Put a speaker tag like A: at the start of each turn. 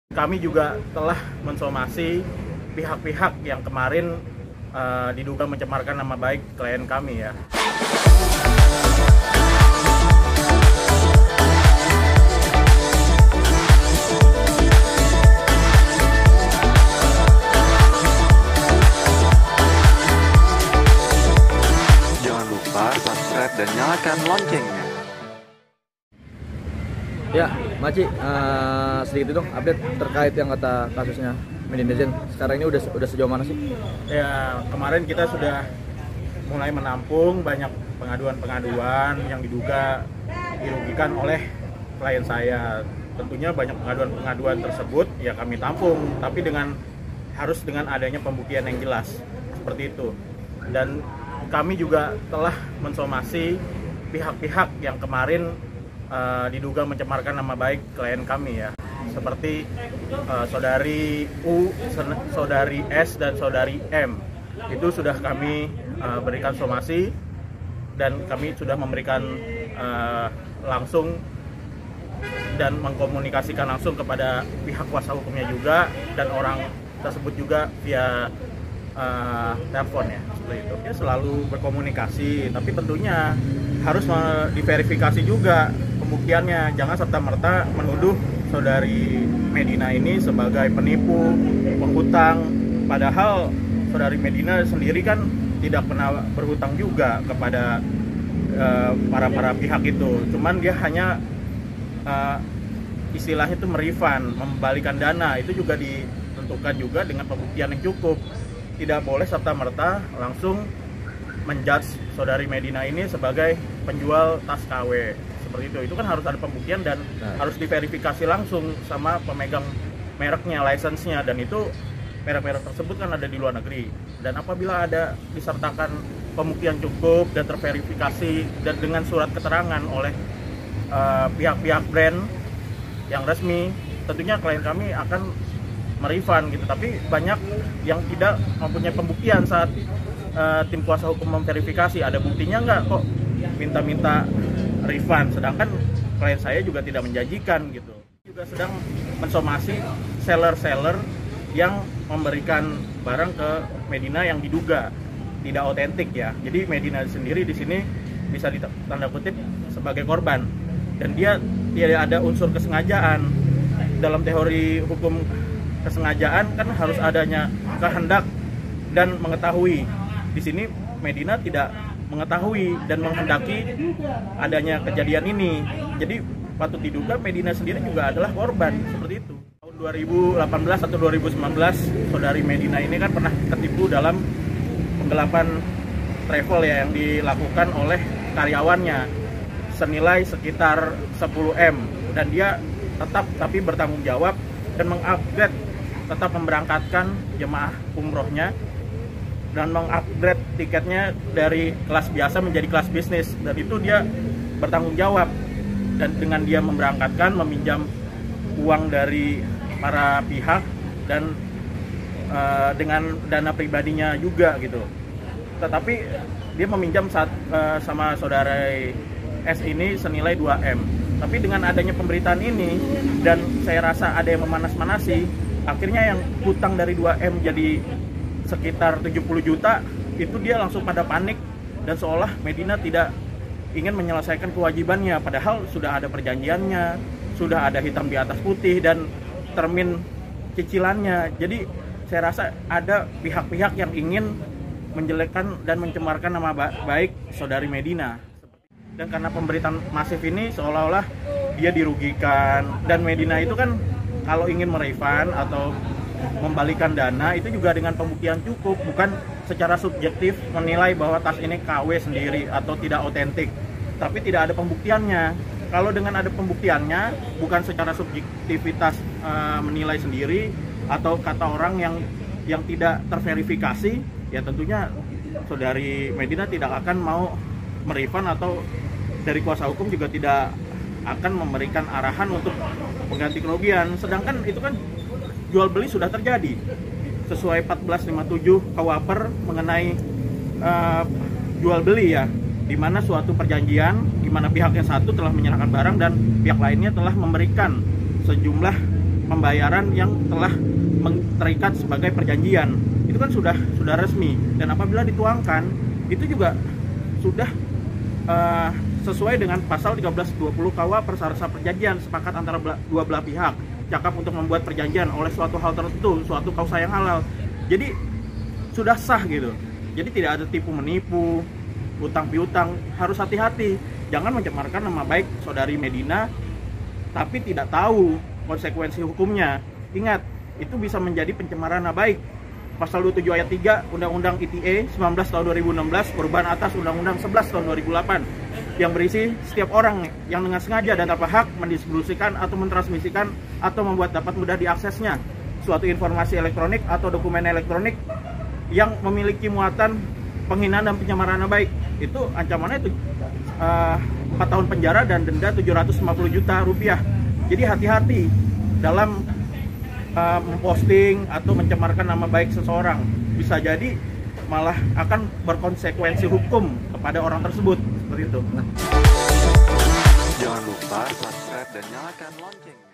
A: Kami juga telah mensomasi pihak-pihak yang kemarin diduga mencemarkan nama baik klien kami ya.
B: Jangan lupa subscribe dan nyalakan loncengnya.
C: Ya, Maci, sedikit dong update terkait yang kata kasusnya Medinazen. Sekarang ini udah sejauh mana sih?
A: Ya, kemarin kita sudah mulai menampung banyak pengaduan-pengaduan yang diduga dirugikan oleh klien saya. Tentunya banyak pengaduan-pengaduan tersebut ya kami tampung, tapi harus dengan adanya pembuktian yang jelas seperti itu. Dan kami juga telah mensomasi pihak-pihak yang kemarin diduga mencemarkan nama baik klien kami ya, seperti saudari U, saudari S, dan saudari M. Itu sudah kami berikan somasi dan kami sudah memberikan langsung dan mengkomunikasikan langsung kepada pihak kuasa hukumnya juga, dan orang tersebut juga via telepon ya, seperti itu. Ya, selalu berkomunikasi, tapi tentunya harus diverifikasi juga pembuktiannya. Jangan serta-merta menuduh saudari Medina ini sebagai penipu, penghutang, padahal saudari Medina sendiri kan tidak pernah berhutang juga kepada para pihak itu. Cuman dia hanya istilahnya itu merefund, membalikan dana. Itu juga ditentukan juga dengan pembuktian yang cukup. Tidak boleh serta-merta langsung menjudge saudari Medina ini sebagai penjual tas KW seperti itu. Itu kan harus ada pembuktian dan harus diverifikasi langsung sama pemegang mereknya, license-nya, dan itu merek-merek tersebut kan ada di luar negeri. Dan apabila ada disertakan pembuktian cukup dan terverifikasi dan dengan surat keterangan oleh pihak-pihak brand yang resmi, tentunya klien kami akan merefund gitu. Tapi banyak yang tidak mempunyai pembuktian saat tim kuasa hukum memverifikasi. Ada buktinya nggak kok minta refund, sedangkan klien saya juga tidak menjanjikan gitu. Juga sedang mensomasi seller-seller yang memberikan barang ke Medina yang diduga tidak otentik ya. Jadi Medina sendiri di sini bisa ditanda kutip sebagai korban, dan dia tidak ada unsur kesengajaan. Dalam teori hukum kesengajaan kan harus adanya kehendak dan mengetahui. Di sini Medina tidak mengetahui dan menghendaki adanya kejadian ini. Jadi patut diduga Medina sendiri juga adalah korban seperti itu. Tahun 2018 atau 2019 saudari Medina ini kan pernah tertipu dalam penggelapan travel ya yang dilakukan oleh karyawannya senilai sekitar 10M, dan dia tetap tapi bertanggung jawab dan mengupgrade, tetap memberangkatkan jemaah umrohnya dan mengupgrade tiketnya dari kelas biasa menjadi kelas bisnis. Dan itu dia bertanggung jawab, dan dengan dia memberangkatkan, meminjam uang dari para pihak dan dengan dana pribadinya juga gitu. Tetapi dia meminjam sama saudara S ini senilai 2M. Tapi dengan adanya pemberitaan ini, dan saya rasa ada yang memanas-manasi, akhirnya yang hutang dari 2M jadi sekitar 70 juta, itu dia langsung pada panik dan seolah Medina tidak ingin menyelesaikan kewajibannya, padahal sudah ada perjanjiannya, sudah ada hitam di atas putih dan termin cicilannya. Jadi saya rasa ada pihak-pihak yang ingin menjelekkan dan mencemarkan nama baik saudari Medina. Dan karena pemberitaan masif ini seolah-olah dia dirugikan, dan Medina itu kan kalau ingin merefund atau membalikan dana itu juga dengan pembuktian cukup, bukan secara subjektif menilai bahwa tas ini KW sendiri atau tidak otentik, tapi tidak ada pembuktiannya. Kalau dengan ada pembuktiannya, bukan secara subjektivitas menilai sendiri atau kata orang yang tidak terverifikasi, ya tentunya saudari Medina tidak akan mau merefund, atau dari kuasa hukum juga tidak akan memberikan arahan untuk mengganti kerugian. Sedangkan itu kan jual beli sudah terjadi sesuai 1457 KUHP mengenai jual beli ya, di mana suatu perjanjian di mana pihak yang satu telah menyerahkan barang dan pihak lainnya telah memberikan sejumlah pembayaran yang telah terikat sebagai perjanjian. Itu kan sudah resmi, dan apabila dituangkan itu juga sudah sesuai dengan pasal 1320 KUA Prasarana Perjanjian, sepakat antara dua belah pihak, cakap untuk membuat perjanjian oleh suatu hal tertentu, suatu kausa yang halal. Jadi sudah sah gitu. Jadi tidak ada tipu menipu, utang piutang. Harus hati-hati, jangan mencemarkan nama baik saudari Medina tapi tidak tahu konsekuensi hukumnya. Ingat, itu bisa menjadi pencemaran nama baik. Pasal 27 ayat 3 Undang-Undang ITE 19 tahun 2016 perubahan atas Undang-Undang 11 tahun 2008 yang berisi setiap orang yang dengan sengaja dan tanpa hak mendistribusikan atau mentransmisikan atau membuat dapat mudah diaksesnya suatu informasi elektronik atau dokumen elektronik yang memiliki muatan penghinaan dan pencemaran nama baik, itu ancamannya itu 4 tahun penjara dan denda 750 juta rupiah. Jadi hati-hati dalam memposting atau mencemarkan nama baik seseorang, bisa jadi malah akan berkonsekuensi hukum kepada orang tersebut, seperti itu.
B: Jangan lupa subscribe dan nyalakan lonceng.